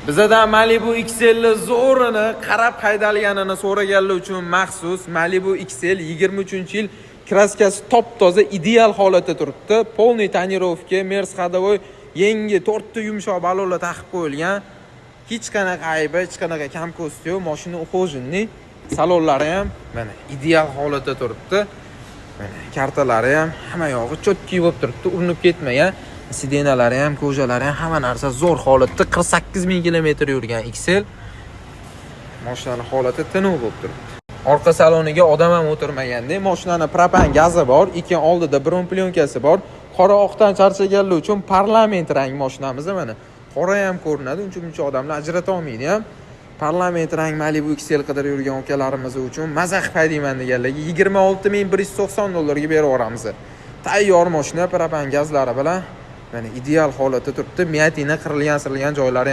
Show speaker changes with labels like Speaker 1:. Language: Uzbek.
Speaker 1: Bizadan Malibu XL zo'rini qarab haydalganini so'raganlar uchun maxsus Malibu XL 23-yil kraskasi top toza ideal holatda turibdi. Polniy tonirovka, Mers Ходовой yangi 4 ta yumshoq balonlar taqib qo'yilgan. Hech qanaqa aybi, hech qanaqa kam ko'sti yo'q. Mashina ухоженный. Salonlari ham mana ideal holatda turibdi. Mana kartalari ham hamma yog'i cho'tki bo'lib turibdi, urinib ketmagan. Sidenalari ham, ko'jalari ham hamma narsa zo'r holatda. 48000 kilometr yurgan XL. Mashinaning holati tinov bo'lib turibdi. Orqa saloniga odam ham o'tirmaganda, mashinaning propan gazi bor, ikki oldida bron plyonkasi bor. Qora oqdan charchaganlar uchun parlament rang mashinamiz mana. Qora ham ko'rinadi, uncha odamlar ajrata olmaydi ham. Parlament rang Malibu XL qidirib yurgan ukalarimiz uchun maza qilib haydayman deganlarga 26190 dollarga berib yuboramiz. Tayyor mashina propan gazlari bilan mana ideal holatda turibdi. Miatina qirilgan joylari